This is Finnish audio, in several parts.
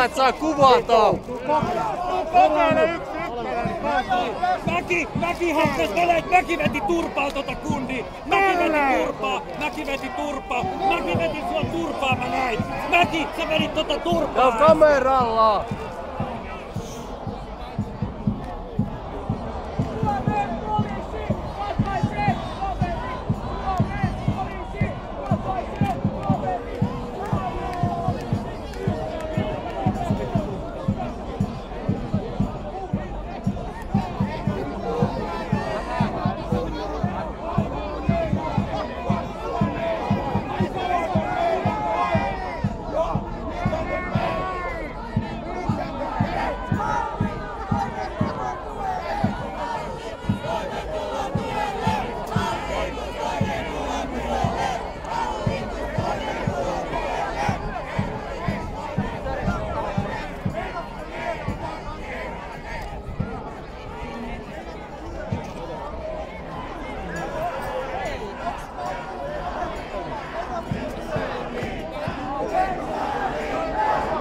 Kokeilla, et saa kuvata! Mäki hakkas väleet, Mäki veti turpaa tota kundi! Mäki veti turpaa! Mäki veti sua turpaa, mä näin! Mäki, sä vedit tota turpaa! Joo, kameralla!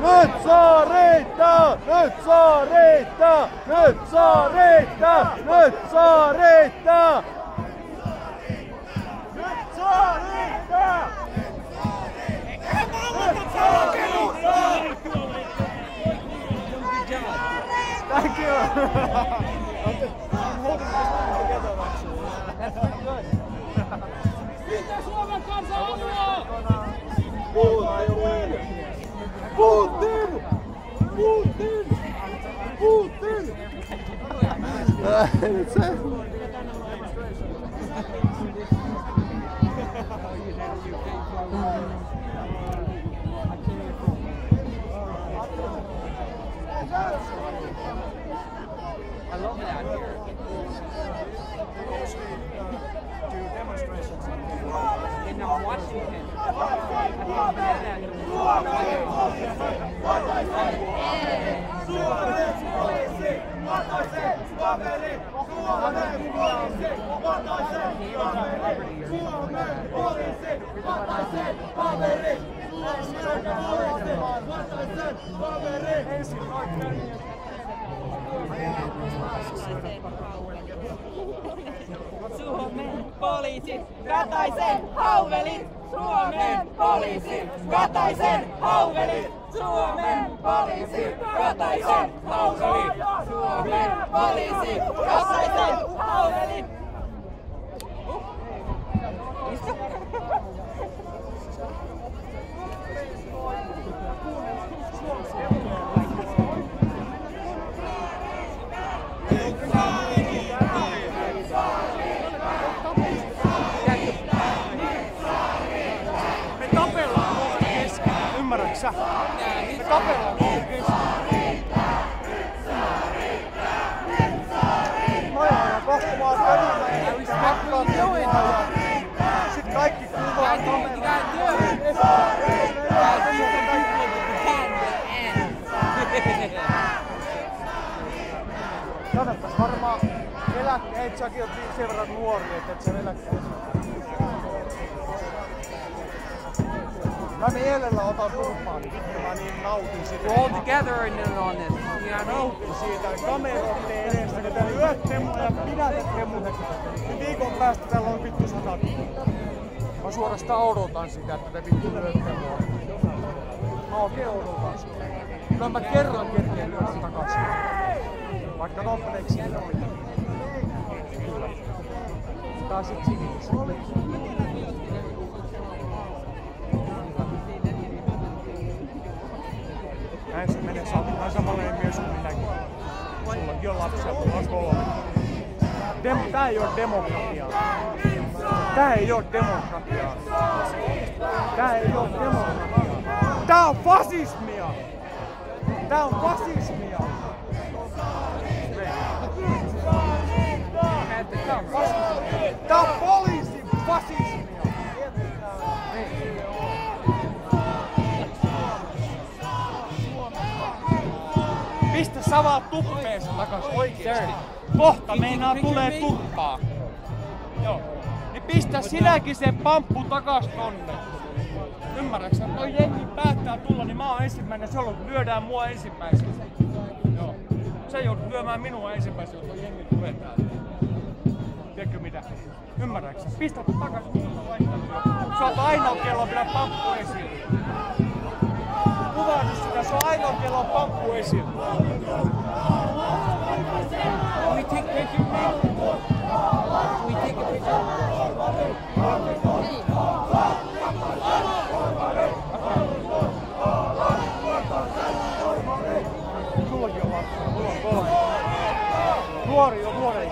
Nyt saa riittää! Nyt saa riittää! Nyt saa riittää! Nyt saa riittää! Nyt saa riittää! Nyt saa riittää! Thank you! Mitä Suomen kansa haluaa? Putin! Putin! Putin! Nyt se... I love that here. Do demonstrations In Washington. Suomen poliisi, Kataisen hauvelit! Suomen poliisi, Kataisen hauvelit! Suomen poliisi, Kataisen hauvelit! Suomen poliisi, Kataisen hauvelit! Me tapellaan kohta kesken, ymmärrätkö sä? Me tapellaan kohta kesken. Mä ajan kohta vaan pöydällä ja hakkaan tekoa ja sit kaikki kuvaa kannattais varmaan eläkkeet, säkin oot sen verran nuori, et sä eläkkeet. Mä mielellä otan turpaan, niin mä niin nautin siitä. We're all together on this. You know? Nautin siitä kameroiden edestä, kun täällä yöt temmoja ja pidätet temmoja. Viikon päästä täällä on vittu 100 000. Mä suorastaan odotan sitä, että te vittu yöt temmoja. Mä oikein odotan sitä. Kyllä mä kerran kerkeen lyödä takaisin. Vaikka nopeeksi ei ole. Tää sit siviilissä. Näin se menee, sä oot ihan samanlainen mies kuin minäkin. Sullakin on lapsia, mulla on 3. Tää ei oo demokratiaa. Tää ei oo demokratiaa. Tää ei oo demokratiaa. Tää on fasismia! Tää on fasismia! Tää on poliisin fasismia! Pistä sä vaan tuppeessa takas oikeesti. Kohta meinaa tulee tuppaa. Joo. Niin pistä sinäkin sen pamppu takas tonne. Ymmärräksä? Toi jengi päättää tulla, niin mä oon ensimmäinen, se lyödään mua ensimmäisenä. Joo. Se joudut lyömään minua ensimmäisenä, jos toi jengi tulee täältä. Tiedätkö mitä? Ymmärräksä? Pistä takaisin muuta vaihtelua. Sä oot ainoa, kello on vielä pamppu esillä. Kuvaa nyt sitä, se on ainoa, kello on pamppu esillä. We take picture. We take a picture. Sullakin on lapsia, mulla on 3. Nuori on vuoden.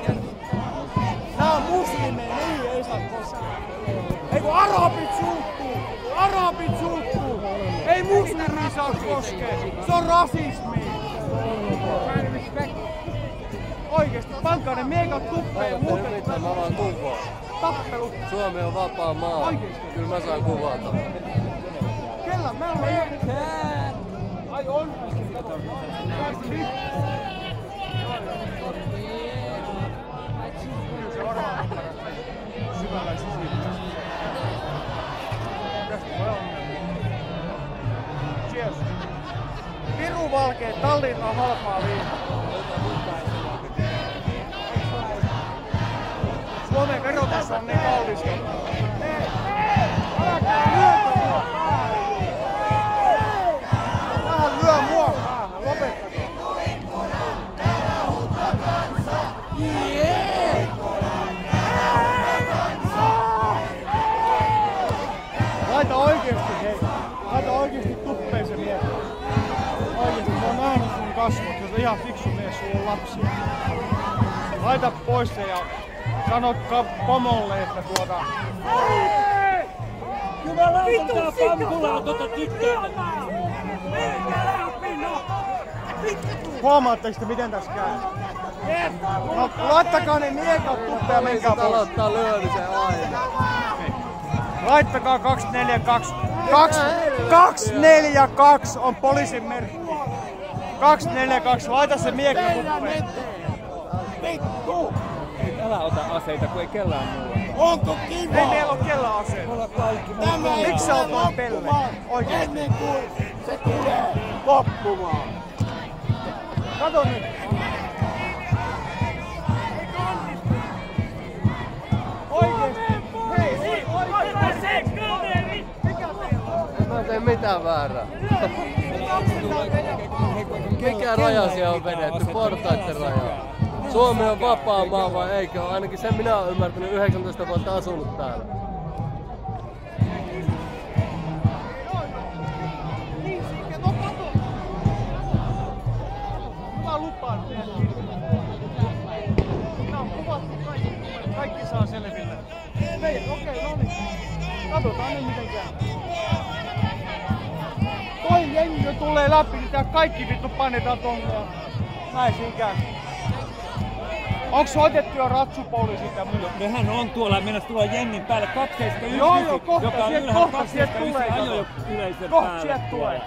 Nää on muslimeja, niin ei saa koskaan. Ei kun arabit suuttuu! Arabit suuttuu! Ei muslimi saa koskea! Se on rasismi! Oikeesti, pankaa ne miekat tuppeen ja muuten. Mitä mä vaan kuvaan. Tappelu. Suomi on vapaa maa. Oikeesti. Kyllä mä saan kuvata. Kellä? Mä en ole. Ai on. Se varmaan syvällä sisissä. Tästä voi ongelmia. Cheers. Piru valkee, Tallinna on halpaa viinaa. Suomen verotus on niin kallis. Älkää lyökö mua päähän! Vähän lyö mua päähän, lopettakaa! Laita oikeesti hei! Laita oikeesti tuppeen se mies! Oikeesti, mä oon nähnyt sun kasvot, jos on ihan fiksu mies, sulla on lapsia. Laita pois se ja sano pomolle, että Jumalauta, tää pampulaa tyttöä! Huomaatteko te miten tässä käy? No laittakaa ne miekat tuppeen ja menkää pois. Aloittaa lyömisen aina. Laittakaa 242. 242 on poliisin merkki. 242, laita se miekka tuppeen. Vittu! Älä ota aseita, kun ei kellään muulla. Onko kiva? Ei meillä ole kellään aseita. Miksi sä oot noin pelle? Oikein. Ennen kuin se tulee loppumaan. Kato nyt. Oikeesti. Hei, En mä tee mitään väärää. Mikä raja siellä on vedetty? Portaitten raja. Suomi on vapaa maa vai eikö? Ainakin sen minä olen ymmärtänyt 19 vuotta asunut täällä. Mä lupaan teille. Nää on kuvattu kaikki. Kaikki saa selville. Okei, no niin. Katsotaan nyt miten käy. Toi jengi tulee läpi, niin tää kaikki vittu painetaan tonne ja näin siinä käy. Onks soitettu jo ratsupoliisit ja muuta? Nehän on tuolla, mennäs tuolla jengin päälle 271, kohta, joka on ylhäällä 271 ajo yleisön Kohta sieltä päälle. tulee.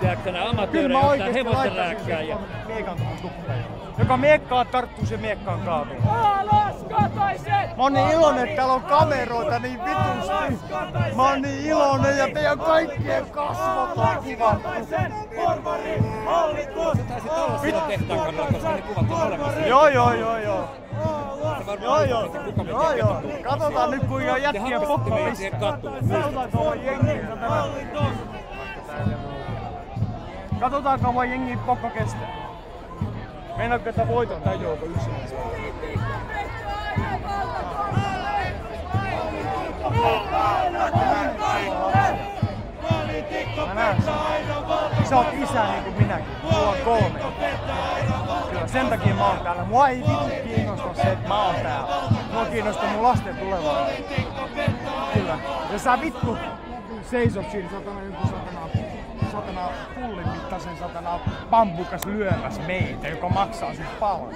Tiedätkö nää Kyllä amatöörejä mä ottaa oikeesti hevosen laittaisin rääkkää ja... miekan tuppeen. Joka miekkaa tarttuu, se miekkaan kaatuu. Alas, Kataisen! Mä oon niin iloinen, että täällä on kameroita niin vitusti. Mä oon niin iloinen ja teidän kaikkien kasvot on kuvattu. Taisit olla siellä tehtaan kannalla, koska ne kuvat on olemassa. Joo. Katsotaan nyt kuinka jätkien pokka pistää. Katsotaan kauan jengin pokka kestää. Meinaatko, että voiton tän joukon yksinäisen? Mä näen sen. Sä oot isä niin kuin minäkin. Mulla on 3. Kyllä, sen takia mä oon täällä. Mua ei vittu kiinnosta se, että mä oon täällä. Mua kiinnostaa mun lasten tulevaisuus. Kyllä. Ja sä vittu seisot siinä joku satana pullin mittaisen satana pampukas lyömässä meitä, joka maksaa sit paljon.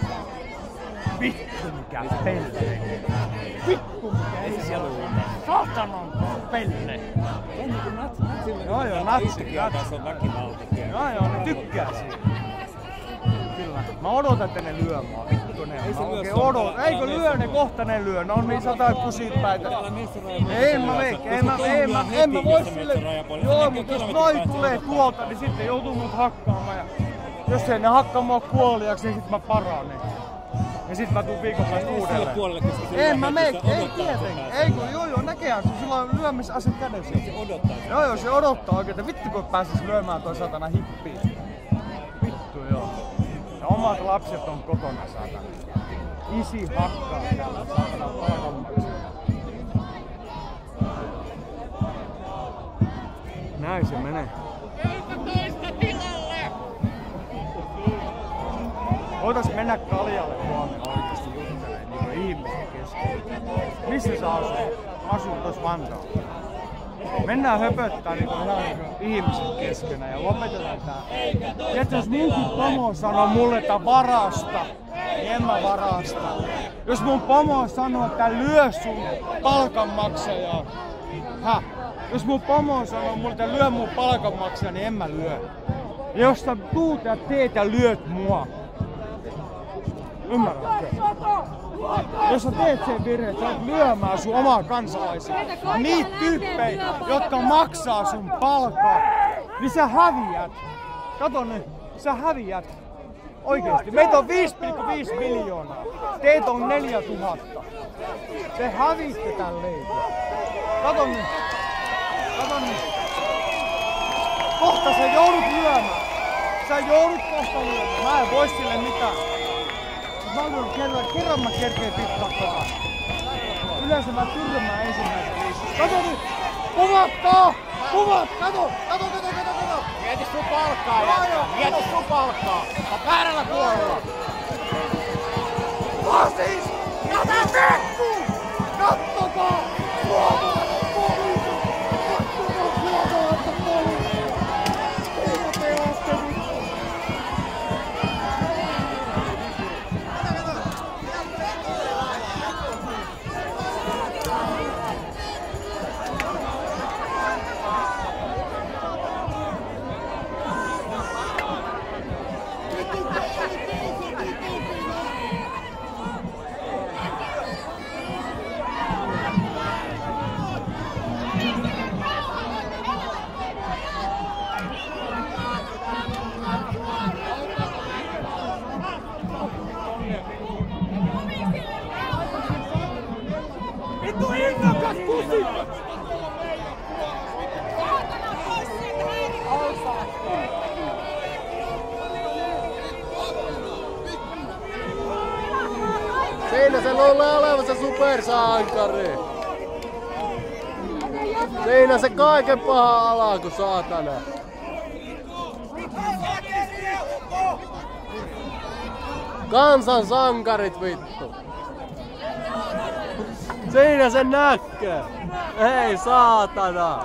Vittu mikä pelle. Vittu mikä ei siellä ole. Satanan pelle. Joo, natsi. Se on väkivalta. Joo, ne tykkää siitä. Kyllä. Mä odotan, että ne lyö mua. Vittu ne on. Mä oikein odotan. Eikö lyö ne? Kohta ne lyö. Ne on niin 100 kusipäitä. En mä voi sille. Joo, mutta jos noin tulee tuolta, niin sitten joutuu mut hakkaamaan. Ja jos ei ne hakkaa mua kuoliaksi, niin sit mä paranen. Ja sit mä tuun viikon päästä uudelleen. En mä mene, ei tietenkään. Ei kun joo, näkehän sun sillä on lyömisase kädessä. Se odottaa. Joo, se odottaa oikein, että vittu kun pääsis lyömään toi satana hippiin. Vittu joo. Ja omat lapset on kotona satana. Isi hakkaa täällä satana palkanmaksuja. Näin se menee. Voitais mennä Kaljalle huomenna oikeesti juttelemaan niinku ihmisten kesken. Missä sä asut? Asun tossa Vantaalla. Mennään höpöttää niinku ihan ihmisen keskenä ja lopetetaan tää. Tiedätkö, jos munkin pomo sanoo mulle, että varasta, niin en mä varasta. Jos mun pomo sanoo, että lyö sun palkanmaksajaa. Jos mun pomo sanoo mulle, että lyö mun palkanmaksajaa, niin en mä lyö. Ja jos sä tuut ja teet ja lyöt mua. Ymmärrätkö? Jos sä teet sen virheen, sä oot lyömään sun omaa kansalaisia. Niitä tyyppejä, jotka maksaa sun palkaa, niin sä häviät. Kato nyt, sä häviät. Oikeesti. Meitä on 5,5 miljoonaa. Teitä on 4000. Te hävitte tän leikon. Kato nyt. Kato nyt. Kohta sä joudut lyömään. Sä joudut kohta lyömään. Mä en voi sille mitään. Kerran mä kerkeen pitää kovaa. Yleensä mä tyrmään ensimmäisen liistossa. Kato nyt! Kuvattaa! Kato! Mieti sun palkkaa, jätkä! Mieti sun palkkaa! Mä väärällä puolella! Lasis! Mitä vittu! Kattokaa! Suomalainen poliisi! Kattokaa suomalaista poliisia! Kuinka te ootte vittu? Vittu innokas pusi! Siinä se luulee olevansa supersankari. Siinä se kaiken paha alku, saatana. Kansan sankarit vittu. Siinä se näkee. Ei saatana.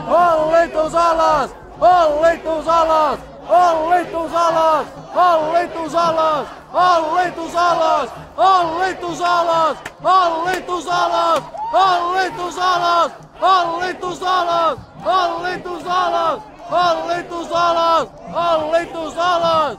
Hallitus alas! Hallitus alas! Hallitus alas! Hallitus alas! Hallitus alas! Hallitus alas! Hallitus alas! Hallitus alas! Hallitus alas! Hallitus alas! Hallitus alas! Hallitus alas!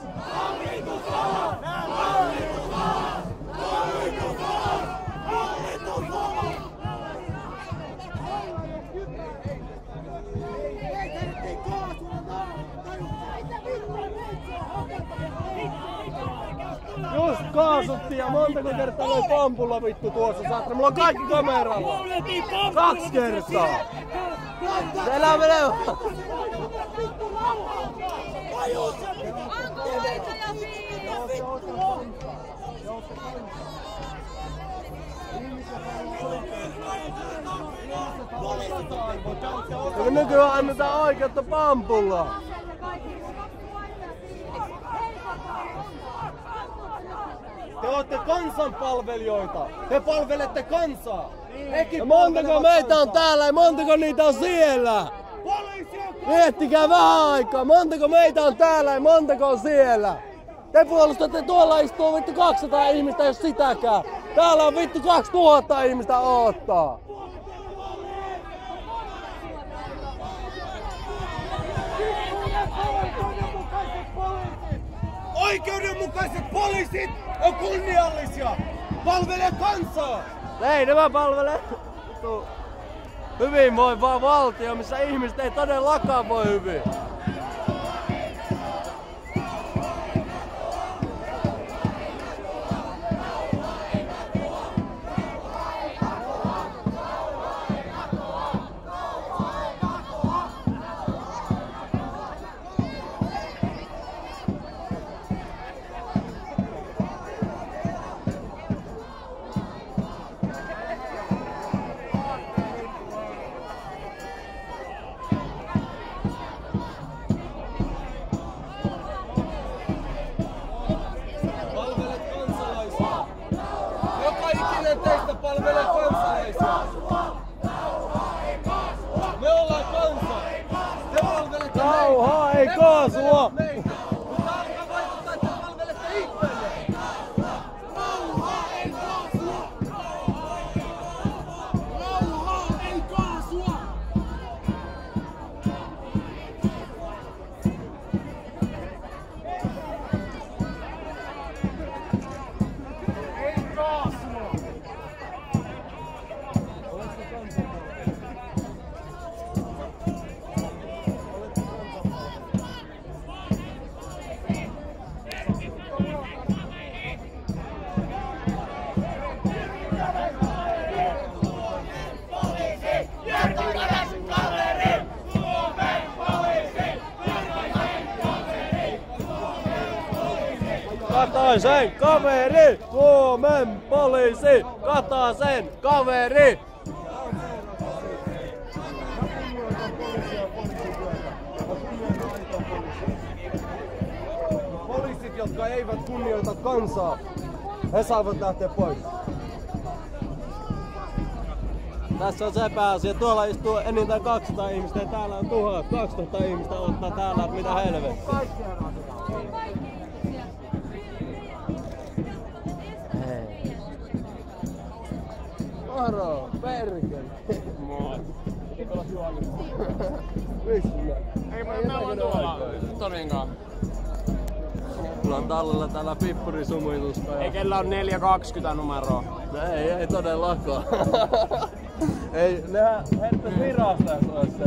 Just kaasuttiin ja montako kertaa löi pompulla vittu tuossa saatana. Mulla on kaikki kameralla. 2 kertaa. Elää menee. Nykyään annetaan oikeutta pampulla. Te olette kansanpalvelijoita. Te palvelette kansaa. Ja montako meitä on täällä ja montako niitä on siellä? Miettikää vähän aikaa. Montako meitä on täällä ja montako on siellä? Te puolustatte, tuolla istuu vittu 200 ihmistä, jos sitäkään. Täällä on vittu 2000 ihmistä odottaa. Oikeudenmukaiset poliisit on kunniallisia! Palvelee kansaa! Ei nämä palvele hyvinvoivaa valtio, missä ihmiset ei todellakaan voi hyvin. Palvelee kansalaisia. Me ollaan kansa. Te palvelette meitä. Rauhaa, ei kaasua. Mutta alkaa vaikuttaa, että palvelette itseänne. Rauhaa, ei kaasua. Rauhaa, ei kaasua. Ei kaasua. Kataisen kaveri, Suomen poliisi, Kataisen kaveri. Poliisit, jotka eivät kunnioita kansaa, he saavat lähteä pois. Tässä on se pääasia. Tuolla istuu enintään 200 ihmistä ja täällä on 1200 ihmistä ottaa täällä, mitä helvettiä. Moro, perkele. Moi. Ei meillä on tuolla Torinkaan. Mulla on tallella täällä pippurisumuitusta. Ei kellä on 420 numeroa. No ei todellakaan. Ei, nehän heittäis virasta, jos ois se.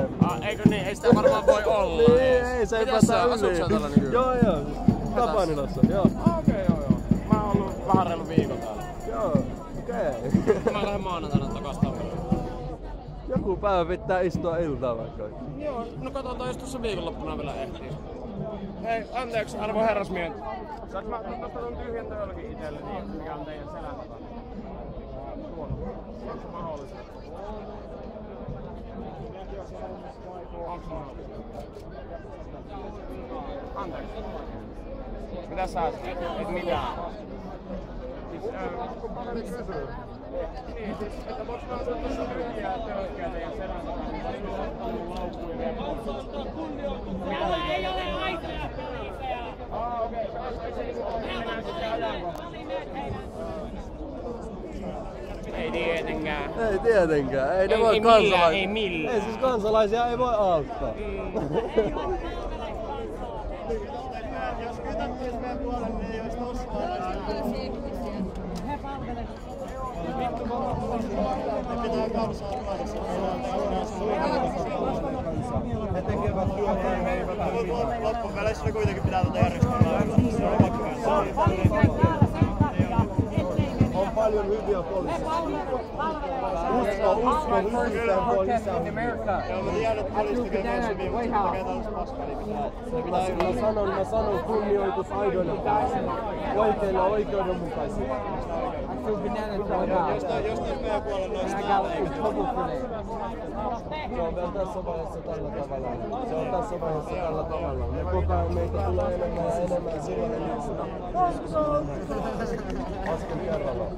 Eikö niin? Ei sitä varmaan voi olla. Niin, ei se ei päästä yli. Asuuko sä täällä nykyään? Joo. Tapanilassa, joo. Okei, joo. Mä oon ollut vähän reilu viikon täällä. Joo, okei. Mä lähden maanantaina takas Tampereelle. Joku päivä pitää istua iltaa vaikka. Joo, no katsotaan jos tuossa viikonloppuna vielä ehtii. Hei, anteeksi arvo herrasmiehet. Saanko mä ottaa tosta ton tyhjentö jollekin itselleni, mikä on teidän selän takana? Tuolla. Onko mahdollista? Onko mahdollista? Anteeksi. Mitä sä et mitään? Niin, siis, että voiko mä ottaa tuossa tyhjää tölkkää teidän selän takana, niin tässä on laukkuja vielä. Täällä ei ole aitoja poliiseja. Okei. Mennään sitten ajankohtaan. Ei tietenkään. Ei tietenkään. Ei ne voi kansalaisia. Ei millään. Ei siis kansalaisia ei voi auttaa. Jos kytättiin meidän puolelle, niin ei olisi toskaan. He palvelevat. Pitää kansaa puolessa. He tekevät työtä ja he eivät ole mitään. Loppupeleissä kuitenkin pitää tätä järjestelmää. On paljon hyviä poliiseja. Usko yhtään voi lisää. Joo, mä tiedän, että poliisi tekee myös hyvin, mutta tekee tällaista paskaa, niin Mä sanon kunnioitus aidoille oikeille oikeudenmukaisille. Jos meidän puolella noista Se on vielä tässä vaiheessa tällä tavalla. Se on tässä vaiheessa tällä tavalla. Ne koko ajan meitä tulee enemmän ja enemmän silloin. Askel kerrallaan.